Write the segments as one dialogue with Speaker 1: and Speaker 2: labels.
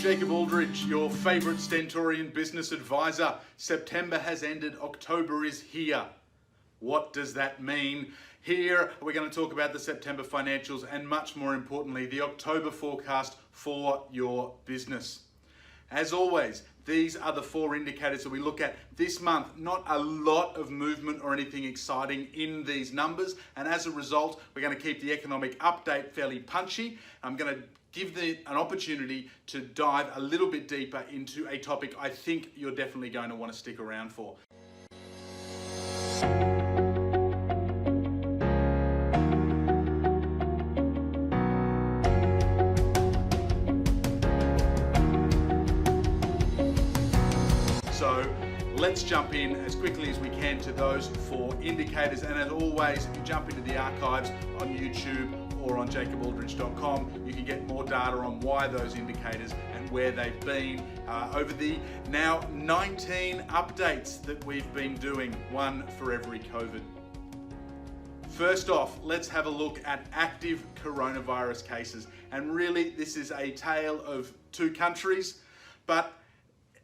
Speaker 1: Jacob Aldridge, your favourite Stentorian business advisor. September has ended, October is here. What does that mean? Here we're going to talk about the September financials and much more importantly, the October forecast for your business. As always, these are the four indicators that we look at this month. Not a lot of movement or anything exciting in these numbers, and as a result, we're going to keep the economic update fairly punchy. I'm going to give an opportunity to dive a little bit deeper into a topic I think you're definitely going to want to stick around for. So let's jump in as quickly as we can to those four indicators, and as always, if you jump into the archives on YouTube or on jacobaldridge.com, you can get more data on why those indicators and where they've been over the now 19 updates that we've been doing, one for every COVID. First off, let's have a look at active coronavirus cases. And really, this is a tale of two countries, but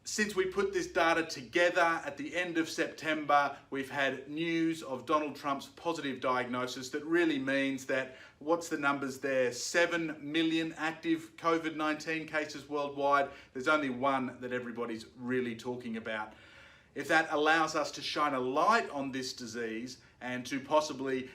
Speaker 1: since we put this data together at the end of September, we've had news of Donald Trump's positive diagnosis that really means that, what's the numbers there? 7 million active COVID-19 cases worldwide. There's only one that everybody's really talking about. If that allows us to shine a light on this disease and to possibly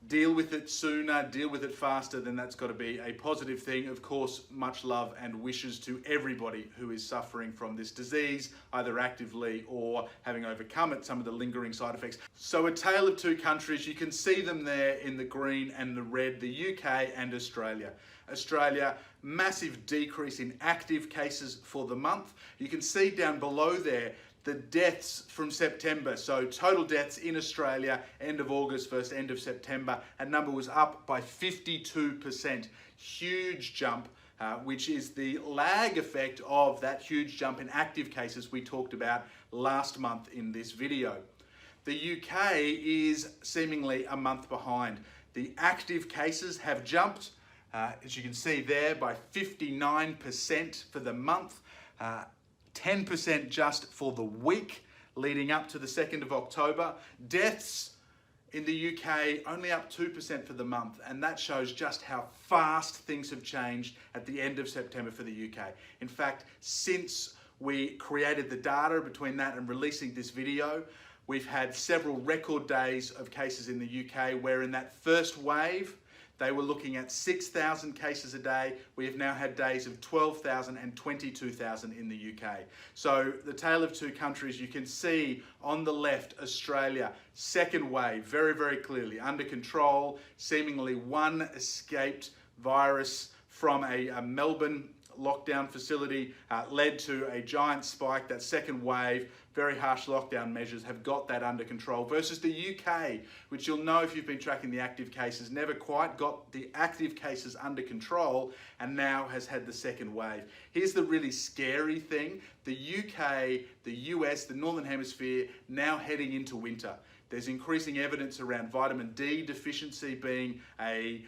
Speaker 1: deal with it sooner, deal with it faster, then that's got to be a positive thing. Of course, much love and wishes to everybody who is suffering from this disease, either actively or having overcome it, some of the lingering side effects. So a tale of two countries, you can see them there in the green and the red, the UK and Australia. Australia, massive decrease in active cases for the month. You can see down below there the deaths from September. So total deaths in Australia, end of August versus end of September, a number was up by 52%. Huge jump, which is the lag effect of that huge jump in active cases we talked about last month in this video. The UK is seemingly a month behind. The active cases have jumped, as you can see there, by 59% for the month. 10% just for the week leading up to the 2nd of October. Deaths in the UK only up 2% for the month, and that shows just how fast things have changed at the end of September for the UK. In fact, since we created the data between that and releasing this video, we've had several record days of cases in the UK, where in that first wave, they were looking at 6,000 cases a day. We have now had days of 12,000 and 22,000 in the UK. So the tale of two countries, you can see on the left, Australia, second wave, very, very clearly under control. Seemingly one escaped virus from a Melbourne lockdown facility led to a giant spike. That second wave, very harsh lockdown measures have got that under control, versus the UK, which you'll know if you've been tracking the active cases, never quite got the active cases under control and now has had the second wave. Here's the really scary thing. The UK, the US, the Northern Hemisphere now heading into winter. There's increasing evidence around vitamin D deficiency being a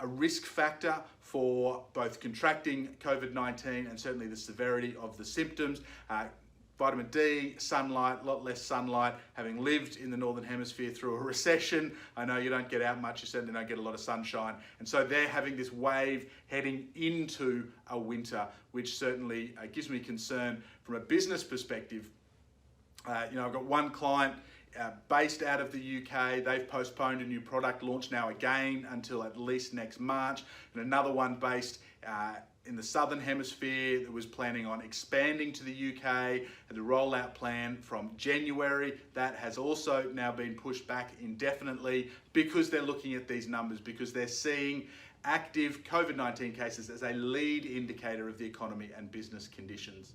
Speaker 1: risk factor for both contracting COVID-19 and certainly the severity of the symptoms. Vitamin D, sunlight, a lot less sunlight. Having lived in the Northern Hemisphere through a recession, I know you don't get out much, you certainly don't get a lot of sunshine. And so they're having this wave heading into a winter, which certainly gives me concern from a business perspective. I've got one client based out of the UK. They've postponed a new product launch now again until at least next March, and another one based in the Southern Hemisphere that was planning on expanding to the UK, and the rollout plan from January. That has also now been pushed back indefinitely because they're looking at these numbers, because they're seeing active COVID-19 cases as a lead indicator of the economy and business conditions.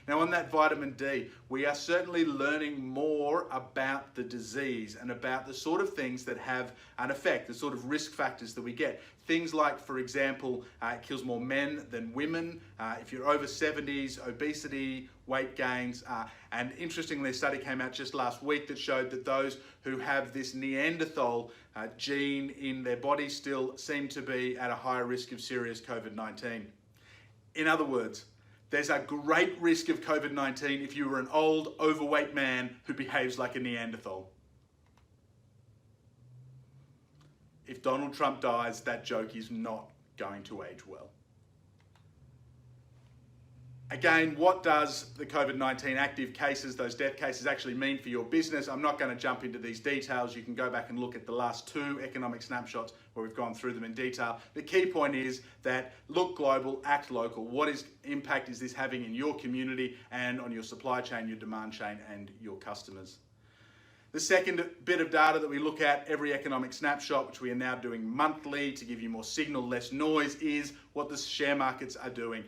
Speaker 1: Now, on that vitamin D, we are certainly learning more about the disease and about the sort of things that have an effect, the sort of risk factors that we get. Things like, for example, it kills more men than women. If you're over 70s, obesity, weight gains, and interestingly, a study came out just last week that showed that those who have this Neanderthal gene in their body still seem to be at a higher risk of serious COVID-19. In other words, there's a great risk of COVID-19 if you were an old, overweight man who behaves like a Neanderthal. If Donald Trump dies, that joke is not going to age well. Again, what does the COVID-19 active cases, those death cases, actually mean for your business? I'm not going to jump into these details. You can go back and look at the last 2 economic snapshots where we've gone through them in detail. The key point is that look global, act local. What impact is this having in your community and on your supply chain, your demand chain, and your customers? The second bit of data that we look at every economic snapshot, which we are now doing monthly to give you more signal, less noise, is what the share markets are doing.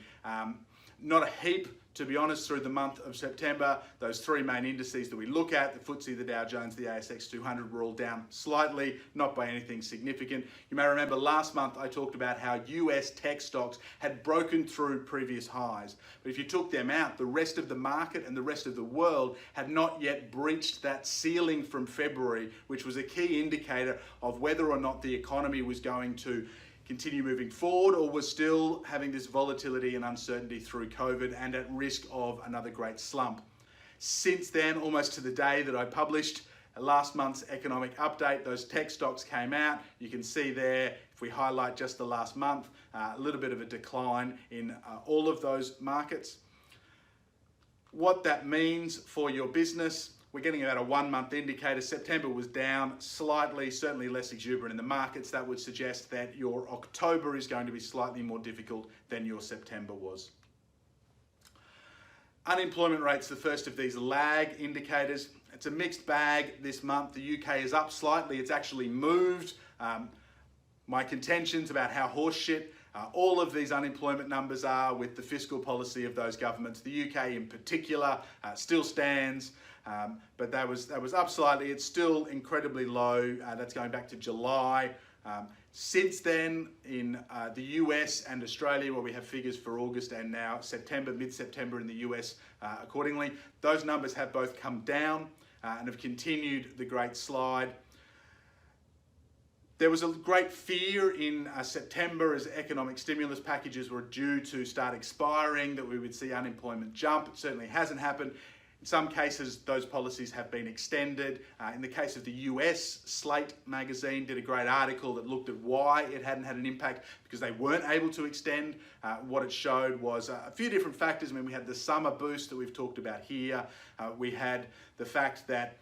Speaker 1: Not a heap, to be honest, through the month of September. Those 3 main indices that we look at, the FTSE, the Dow Jones, the ASX 200, were all down slightly, not by anything significant. You may remember last month I talked about how US tech stocks had broken through previous highs. But if you took them out, the rest of the market and the rest of the world had not yet breached that ceiling from February, which was a key indicator of whether or not the economy was going to continue moving forward or was still having this volatility and uncertainty through COVID and at risk of another great slump. Since then, almost to the day that I published last month's economic update, those tech stocks came out. You can see there, if we highlight just the last month, a little bit of a decline in all of those markets. What that means for your business, we're getting about a 1-month indicator. September was down slightly, certainly less exuberant in the markets. That would suggest that your October is going to be slightly more difficult than your September was. Unemployment rate's the first of these lag indicators. It's a mixed bag this month. The UK is up slightly. It's actually moved. My contentions about how horseshit all of these unemployment numbers are with the fiscal policy of those governments. The UK in particular still stands. But that was up slightly. It's still incredibly low. That's going back to July. Since then, in the US and Australia, where we have figures for August and now September, mid-September in the US accordingly, those numbers have both come down and have continued the great slide. There was a great fear in September as economic stimulus packages were due to start expiring that we would see unemployment jump. It certainly hasn't happened. In some cases, those policies have been extended. In the case of the US, Slate magazine did a great article that looked at why it hadn't had an impact because they weren't able to extend. What it showed was a few different factors. I mean, we had the summer boost that we've talked about here. We had the fact that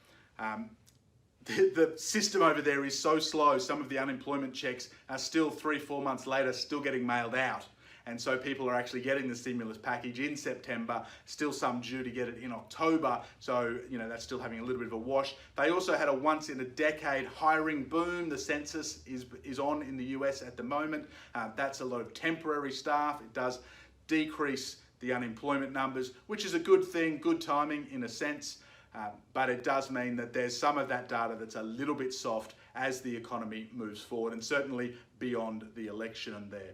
Speaker 1: the system over there is so slow. Some of the unemployment checks are still 3-4 months later, still getting mailed out. And so people are actually getting the stimulus package in September, still some due to get it in October. So, that's still having a little bit of a wash. They also had a once in a decade hiring boom. The census is on in the US at the moment. That's a lot of temporary staff. It does decrease the unemployment numbers, which is a good thing, good timing in a sense. But it does mean that there's some of that data that's a little bit soft as the economy moves forward and certainly beyond the election there.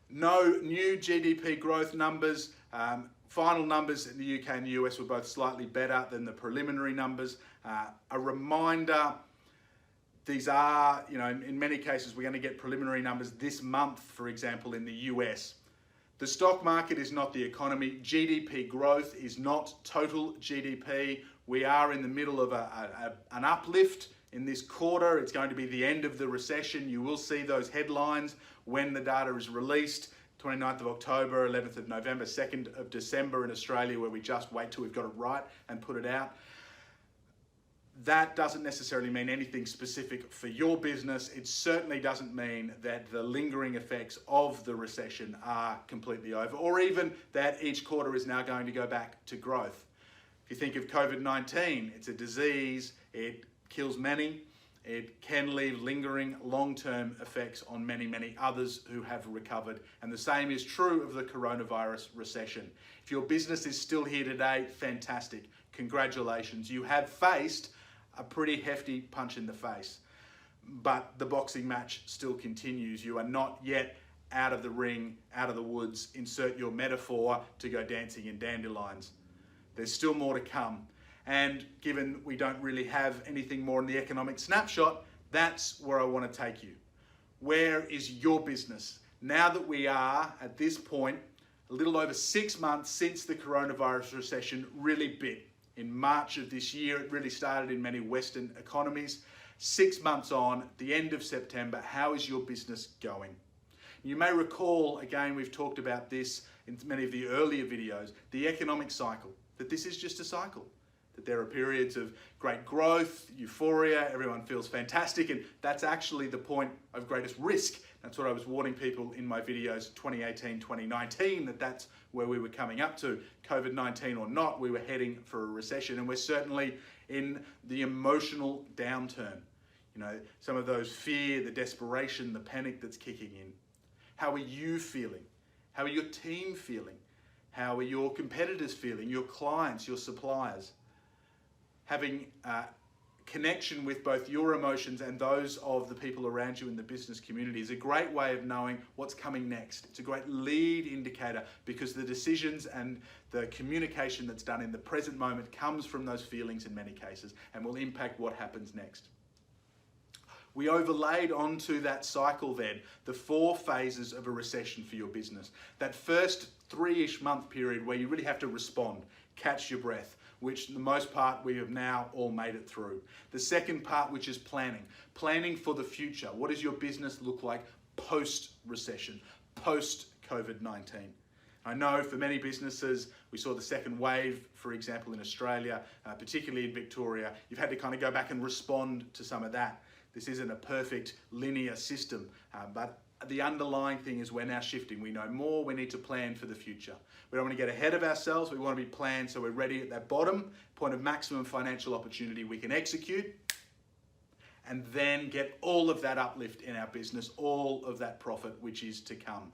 Speaker 1: No new GDP growth numbers. Final numbers in the UK and the US were both slightly better than the preliminary numbers. A reminder, these are, in many cases, we're going to get preliminary numbers this month, for example, in the US. The stock market is not the economy. GDP growth is not total GDP. We are in the middle of an uplift in this quarter. It's going to be the end of the recession. You will see those headlines when the data is released. 29th of October, 11th of November, 2nd of December in Australia, where we just wait till we've got it right and put it out. That doesn't necessarily mean anything specific for your business. It certainly doesn't mean that the lingering effects of the recession are completely over, or even that each quarter is now going to go back to growth. If you think of COVID-19, it's a disease, it kills many, it can leave lingering long-term effects on many, many others who have recovered. And the same is true of the coronavirus recession. If your business is still here today, fantastic. Congratulations. You have faced a pretty hefty punch in the face, but the boxing match still continues. You are not yet out of the ring, out of the woods, insert your metaphor, to go dancing in dandelions. There's still more to come. And given we don't really have anything more in the economic snapshot, that's where I want to take you. Where is your business now that we are at this point, a little over 6 months since the coronavirus recession really bit. In March of this year, it really started in many Western economies. 6 months on, the end of September, how is your business going? You may recall, again, we've talked about this in many of the earlier videos, the economic cycle, that this is just a cycle, that there are periods of great growth, euphoria, everyone feels fantastic, and that's actually the point of greatest risk. That's what I was warning people in my videos 2018, 2019, that's where we were coming up to. COVID-19 or not, we were heading for a recession, and we're certainly in the emotional downturn. You know, some of those fear, the desperation, the panic that's kicking in. How are you feeling? How are your team feeling? How are your competitors feeling? Your clients, your suppliers? Having connection with both your emotions and those of the people around you in the business community is a great way of knowing what's coming next. It's a great lead indicator because the decisions and the communication that's done in the present moment comes from those feelings in many cases and will impact what happens next. We overlaid onto that cycle then the 4 phases of a recession for your business. That first 3-ish month period where you really have to respond, catch your breath, which for the most part we have now all made it through. The second part, which is planning for the future. What does your business look like post-recession, post-COVID-19? I know for many businesses, we saw the second wave, for example, in Australia, particularly in Victoria, you've had to kind of go back and respond to some of that. This isn't a perfect linear system, but the underlying thing is we're now shifting. We know more, we need to plan for the future. We don't want to get ahead of ourselves, we want to be planned so we're ready at that bottom, point of maximum financial opportunity we can execute, and then get all of that uplift in our business, all of that profit which is to come.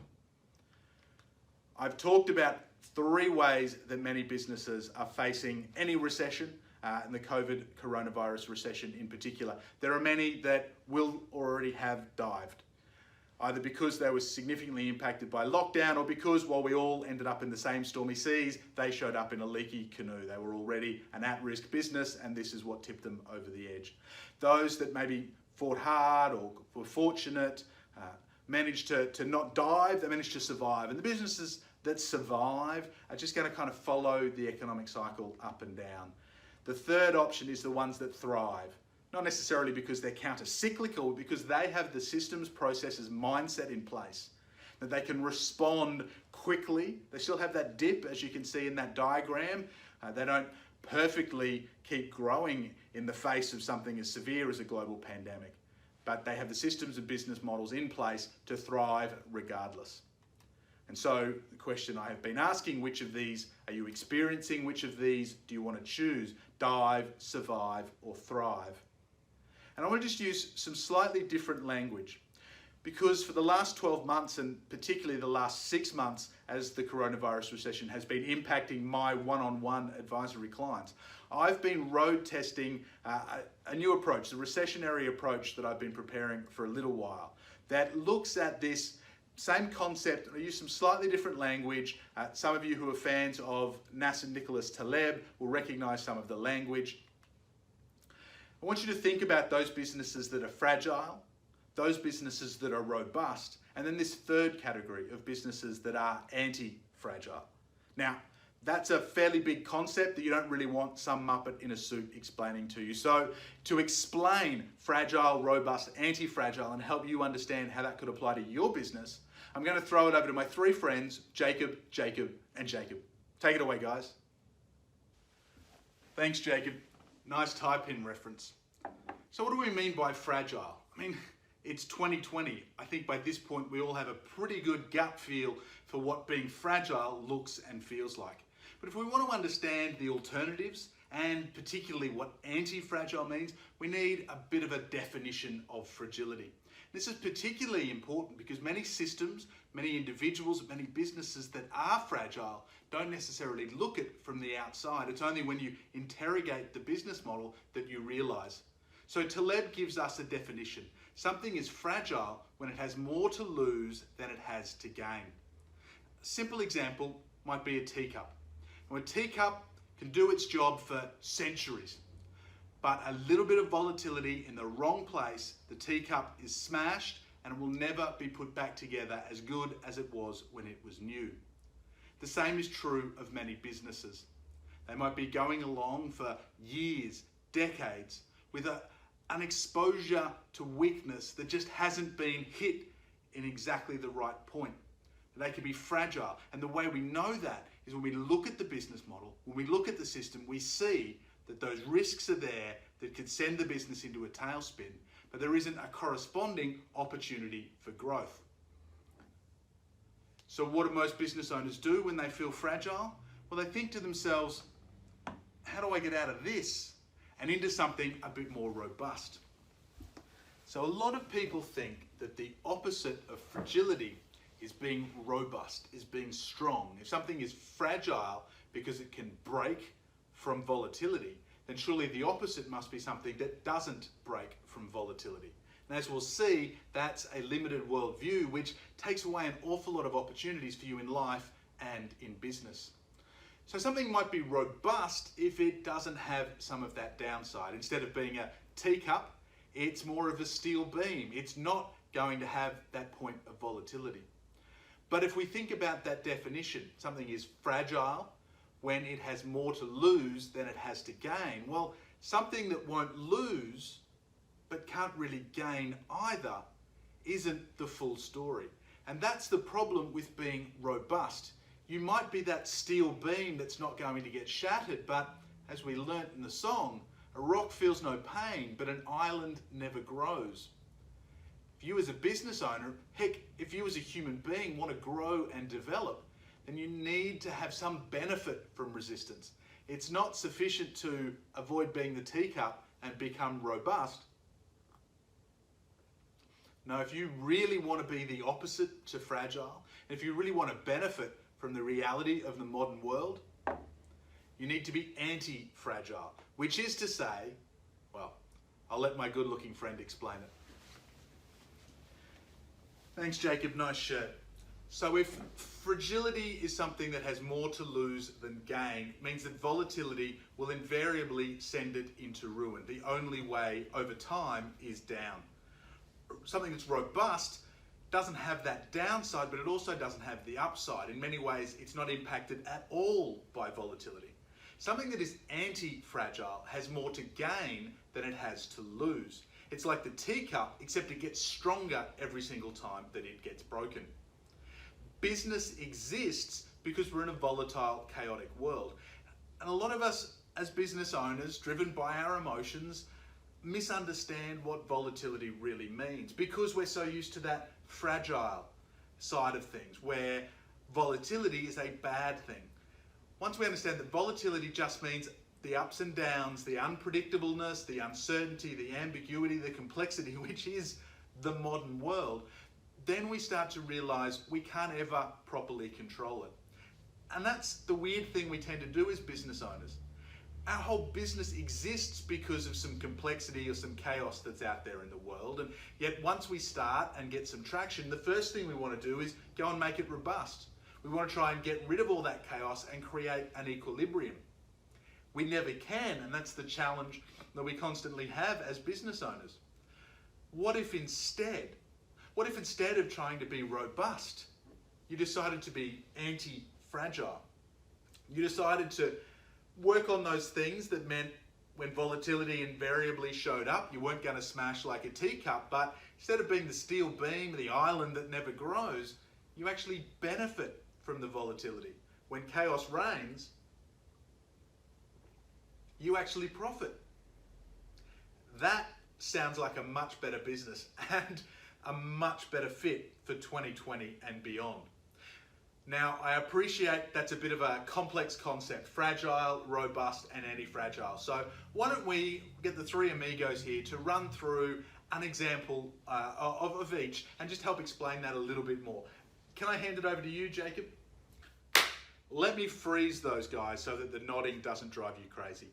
Speaker 1: I've talked about 3 ways that many businesses are facing any recession, and the COVID coronavirus recession in particular. There are many that will already have dived, either because they were significantly impacted by lockdown or because while we all ended up in the same stormy seas, they showed up in a leaky canoe. They were already an at-risk business and this is what tipped them over the edge. Those that maybe fought hard or were fortunate, managed to not dive, they managed to survive. And the businesses that survive are just going to kind of follow the economic cycle up and down. The third option is the ones that thrive, not necessarily because they're counter-cyclical, because they have the systems, processes, mindset in place, that they can respond quickly. They still have that dip, as you can see in that diagram. They don't perfectly keep growing in the face of something as severe as a global pandemic, but they have the systems and business models in place to thrive regardless. And so the question I have been asking, which of these are you experiencing? Which of these do you want to choose? Dive, survive, or thrive? And I want to just use some slightly different language because for the last 12 months and particularly the last 6 months as the coronavirus recession has been impacting my one-on-one advisory clients, I've been road testing a new approach, the recessionary approach that I've been preparing for a little while that looks at this same concept. I use some slightly different language. Some of you who are fans of Nassim Nicholas Taleb will recognize some of the language. I want you to think about those businesses that are fragile, those businesses that are robust, and then this third category of businesses that are anti-fragile. Now, that's a fairly big concept that you don't really want some muppet in a suit explaining to you. So to explain fragile, robust, anti-fragile and help you understand how that could apply to your business, I'm going to throw it over to my 3 friends, Jacob, and Jacob. Take it away, guys. Thanks, Jacob. Nice tie-pin reference. So what do we mean by fragile? I mean, it's 2020. I think by this point we all have a pretty good gut feel for what being fragile looks and feels like. But if we want to understand the alternatives and particularly what anti-fragile means, we need a bit of a definition of fragility. This is particularly important because many systems, many individuals, many businesses that are fragile don't necessarily look at it from the outside. It's only when you interrogate the business model that you realize. So Taleb gives us a definition. Something is fragile when it has more to lose than it has to gain. A simple example might be a teacup. Now, a teacup can do its job for centuries, but a little bit of volatility in the wrong place, the teacup is smashed and it will never be put back together as good as it was when it was new. The same is true of many businesses. They might be going along for years, decades, with an exposure to weakness that just hasn't been hit in exactly the right point. They can be fragile, and the way we know that is when we look at the business model, when we look at the system, we see that those risks are there that could send the business into a tailspin, but there isn't a corresponding opportunity for growth. So what do most business owners do when they feel fragile? Well, they think to themselves, how do I get out of this and into something a bit more robust? So a lot of people think that the opposite of fragility is being robust, is being strong. If something is fragile because it can break from volatility, then surely the opposite must be something that doesn't break from volatility. And as we'll see, that's a limited worldview, which takes away an awful lot of opportunities for you in life and in business. So something might be robust if it doesn't have some of that downside. Instead of being a teacup, it's more of a steel beam. It's not going to have that point of volatility. But if we think about that definition, something is fragile when it has more to lose than it has to gain. Well, something that won't lose but can't really gain either isn't the full story. And that's the problem with being robust. You might be that steel beam that's not going to get shattered, but as we learnt in the song, a rock feels no pain, but an island never grows. If you as a business owner, heck, if you as a human being want to grow and develop, then you need to have some benefit from resistance. It's not sufficient to avoid being the teacup and become robust. No, if you really want to be the opposite to fragile, and if you really want to benefit from the reality of the modern world, you need to be anti-fragile, which is to say, well, I'll let my good-looking friend explain it. Thanks, Jacob. Nice shirt. So if fragility is something that has more to lose than gain, it means that volatility will invariably send it into ruin. The only way over time is down. Something that's robust doesn't have that downside, but it also doesn't have the upside. In many ways, it's not impacted at all by volatility. Something that is anti-fragile has more to gain than it has to lose. It's like the teacup, except it gets stronger every single time that it gets broken. Business exists because we're in a volatile, chaotic world. And a lot of us as business owners, driven by our emotions, misunderstand what volatility really means because we're so used to that fragile side of things where volatility is a bad thing. Once we understand that volatility just means the ups and downs, the unpredictableness, the uncertainty, the ambiguity, the complexity, which is the modern world, then we start to realize we can't ever properly control it. And that's the weird thing we tend to do as business owners. Our whole business exists because of some complexity or some chaos that's out there in the world. And yet once we start and get some traction, the first thing we want to do is go and make it robust. We want to try and get rid of all that chaos and create an equilibrium. We never can, and that's the challenge that we constantly have as business owners. What if instead of trying to be robust, you decided to be anti-fragile? You decided to work on those things that meant when volatility invariably showed up, you weren't going to smash like a teacup, but instead of being the steel beam, the island that never grows, you actually benefit from the volatility. When chaos reigns, you actually profit. That sounds like a much better business and a much better fit for 2020 and beyond. Now, I appreciate that's a bit of a complex concept, fragile, robust, and anti-fragile. So why don't we get the three amigos here to run through an example of each and just help explain that a little bit more. Can I hand it over to you, Jacob? Let me freeze those guys so that the nodding doesn't drive you crazy.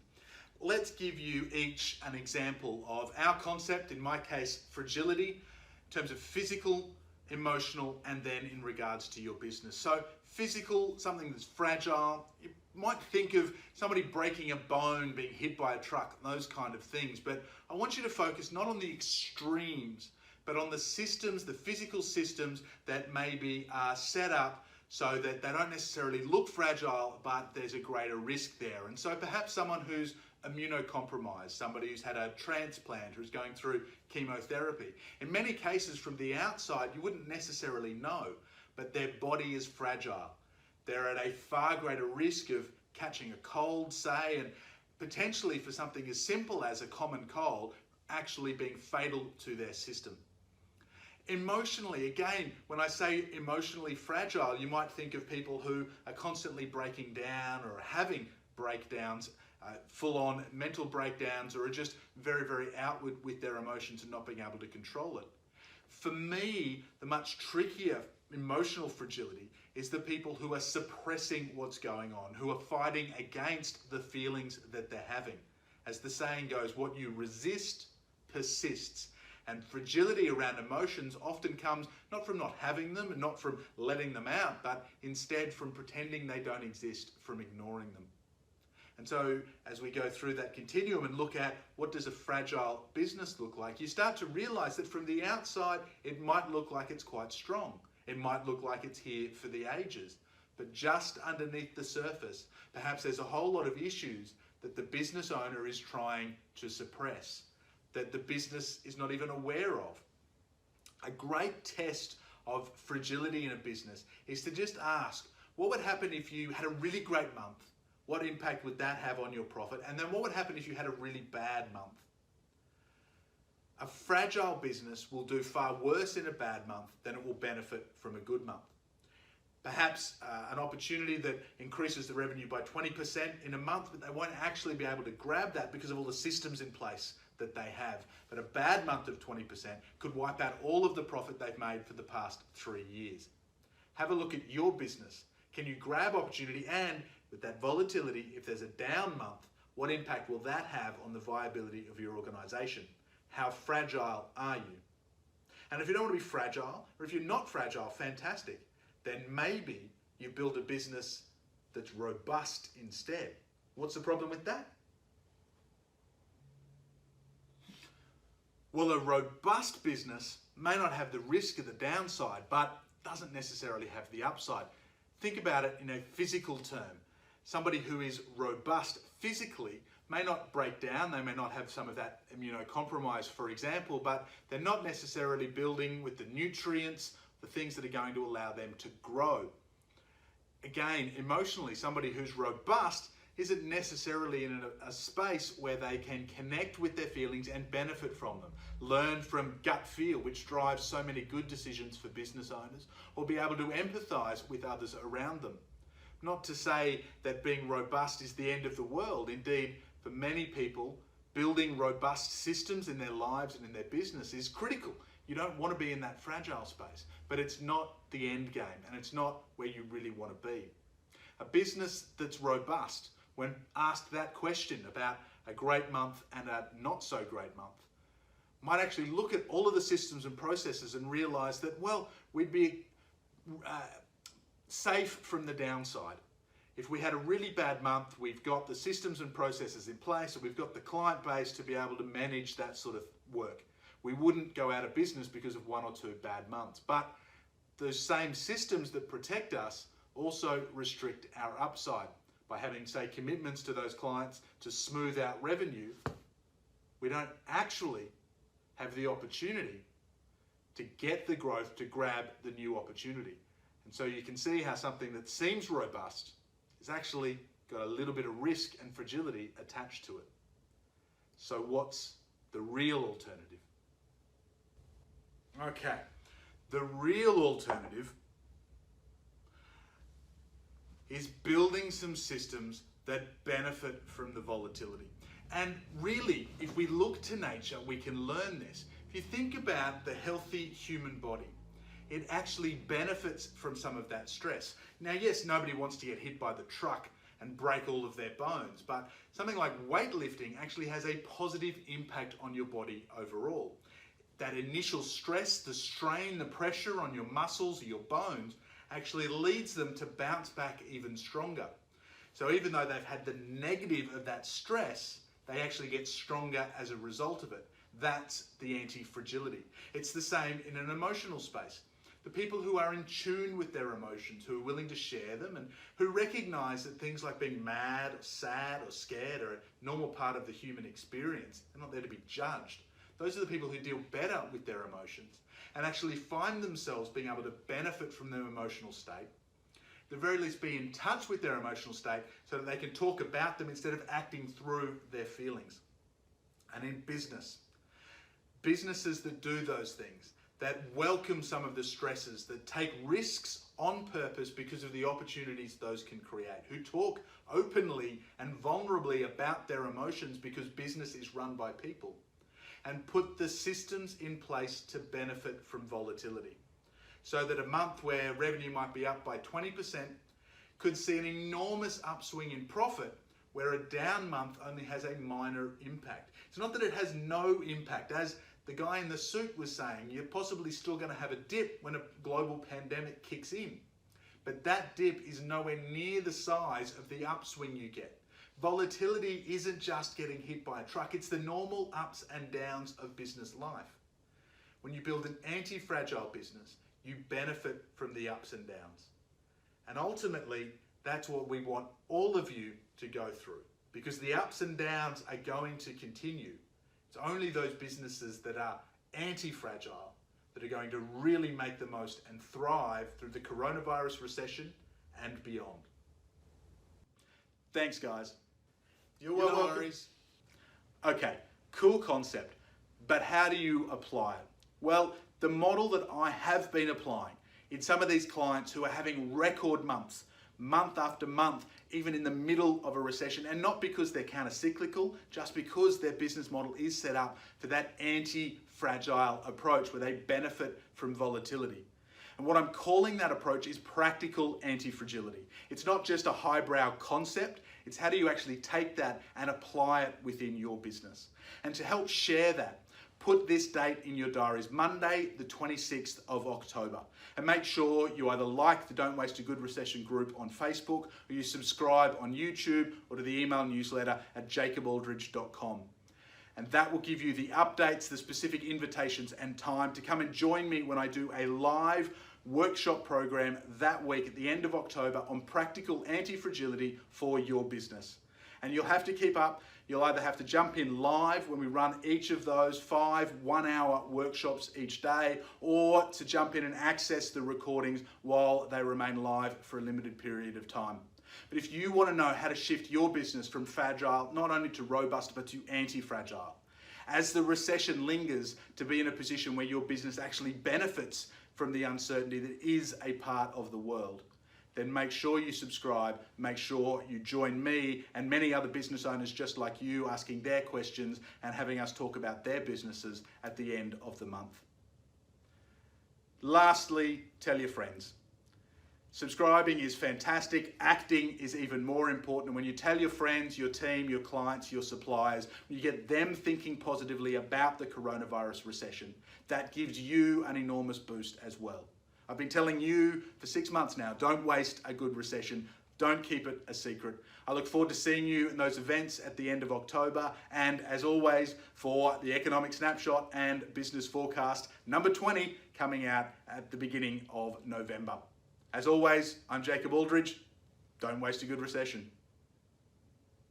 Speaker 1: Let's give you each an example of our concept, in my case, fragility, in terms of physical, emotional, and then in regards to your business. So physical, something that's fragile. You might think of somebody breaking a bone, being hit by a truck, those kind of things. But I want you to focus not on the extremes, but on the systems, the physical systems that maybe are set up so that they don't necessarily look fragile, but there's a greater risk there. And so perhaps someone who's immunocompromised, somebody who's had a transplant, who's going through chemotherapy. In many cases from the outside, you wouldn't necessarily know, but their body is fragile. They're at a far greater risk of catching a cold, say, and potentially for something as simple as a common cold, actually being fatal to their system. Emotionally, again, when I say emotionally fragile, you might think of people who are constantly breaking down or having breakdowns, full-on mental breakdowns, or are just very, very outward with their emotions and not being able to control it. For me, the much trickier emotional fragility is the people who are suppressing what's going on, who are fighting against the feelings that they're having. As the saying goes, what you resist persists. And fragility around emotions often comes not from not having them and not from letting them out, but instead from pretending they don't exist, from ignoring them. And so as we go through that continuum and look at what does a fragile business look like, you start to realize that from the outside, it might look like it's quite strong. It might look like it's here for the ages. But just underneath the surface, perhaps there's a whole lot of issues that the business owner is trying to suppress, that the business is not even aware of. A great test of fragility in a business is to just ask, what would happen if you had a really great month? What impact would that have on your profit? And then what would happen if you had a really bad month? A fragile business will do far worse in a bad month than it will benefit from a good month. Perhaps an opportunity that increases the revenue by 20% in a month, but they won't actually be able to grab that because of all the systems in place that they have. But a bad month of 20% could wipe out all of the profit they've made for the past 3 years. Have a look at your business. Can you grab opportunity? And with that volatility, if there's a down month, what impact will that have on the viability of your organization? How fragile are you? And if you don't want to be fragile, or if you're not fragile, fantastic. Then maybe you build a business that's robust instead. What's the problem with that? Well, a robust business may not have the risk of the downside, but doesn't necessarily have the upside. Think about it in a physical term. Somebody who is robust physically may not break down, they may not have some of that immunocompromise, for example, but they're not necessarily building with the nutrients, the things that are going to allow them to grow. Again, emotionally, somebody who's robust isn't necessarily in a space where they can connect with their feelings and benefit from them. Learn from gut feel, which drives so many good decisions for business owners, or be able to empathize with others around them. Not to say that being robust is the end of the world. Indeed, for many people, building robust systems in their lives and in their business is critical. You don't want to be in that fragile space, but it's not the end game, and it's not where you really want to be. A business that's robust, when asked that question about a great month and a not so great month, might actually look at all of the systems and processes and realize that, well, we'd be safe from the downside. If we had a really bad month, we've got the systems and processes in place, and we've got the client base to be able to manage that sort of work. We wouldn't go out of business because of 1 or 2 bad months. But those same systems that protect us also restrict our upside. By having, say, commitments to those clients to smooth out revenue, we don't actually have the opportunity to get the growth to grab the new opportunity. And so you can see how something that seems robust has actually got a little bit of risk and fragility attached to it. So what's the real alternative? Okay, the real alternative is building some systems that benefit from the volatility. And really, if we look to nature, we can learn this. If you think about the healthy human body, it actually benefits from some of that stress. Now, yes, nobody wants to get hit by the truck and break all of their bones, but something like weightlifting actually has a positive impact on your body overall. That initial stress, the strain, the pressure on your muscles, your bones, actually leads them to bounce back even stronger. So even though they've had the negative of that stress, they actually get stronger as a result of it. That's the anti-fragility. It's the same in an emotional space. The people who are in tune with their emotions, who are willing to share them, and who recognize that things like being mad, or sad, or scared are a normal part of the human experience. They're not there to be judged. Those are the people who deal better with their emotions and actually find themselves being able to benefit from their emotional state. At the very least, be in touch with their emotional state so that they can talk about them instead of acting through their feelings. And in business, businesses that do those things, that welcome some of the stresses, that take risks on purpose because of the opportunities those can create, who talk openly and vulnerably about their emotions because business is run by people, and put the systems in place to benefit from volatility. So that a month where revenue might be up by 20% could see an enormous upswing in profit, where a down month only has a minor impact. It's not that it has no impact. As the guy in the suit was saying, you're possibly still going to have a dip when a global pandemic kicks in. But that dip is nowhere near the size of the upswing you get. Volatility isn't just getting hit by a truck, it's the normal ups and downs of business life. When you build an anti-fragile business, you benefit from the ups and downs. And ultimately, that's what we want all of you to go through, because the ups and downs are going to continue. It's only those businesses that are anti-fragile that are going to really make the most and thrive through the coronavirus recession and beyond. Thanks, guys.
Speaker 2: You're welcome.
Speaker 1: Okay, cool concept, but how do you apply it? Well, the model that I have been applying in some of these clients who are having record months, month after month, even in the middle of a recession, and not because they're counter-cyclical, just because their business model is set up for that anti-fragile approach where they benefit from volatility. And what I'm calling that approach is practical anti-fragility. It's not just a highbrow concept, it's how do you actually take that and apply it within your business. And to help share that, put this date in your diaries, Monday, the 26th of October. And make sure you either like the Don't Waste a Good Recession group on Facebook, or you subscribe on YouTube, or to the email newsletter at jacobaldridge.com. And that will give you the updates, the specific invitations and time to come and join me when I do a live workshop program that week at the end of October on practical anti-fragility for your business. And you'll have to keep up. You'll either have to jump in live when we run each of those 5 one-hour workshops each day, or to jump in and access the recordings while they remain live for a limited period of time. But if you want to know how to shift your business from fragile, not only to robust, but to anti-fragile, as the recession lingers, to be in a position where your business actually benefits from the uncertainty that is a part of the world, then make sure you subscribe, make sure you join me and many other business owners just like you, asking their questions and having us talk about their businesses at the end of the month. Lastly, tell your friends. Subscribing is fantastic. Acting is even more important. When you tell your friends, your team, your clients, your suppliers, when you get them thinking positively about the coronavirus recession, that gives you an enormous boost as well. I've been telling you for 6 months now, don't waste a good recession. Don't keep it a secret. I look forward to seeing you in those events at the end of October. And as always, for the Economic Snapshot and Business Forecast, number 20, coming out at the beginning of November. As always, I'm Jacob Aldridge. Don't waste a good recession.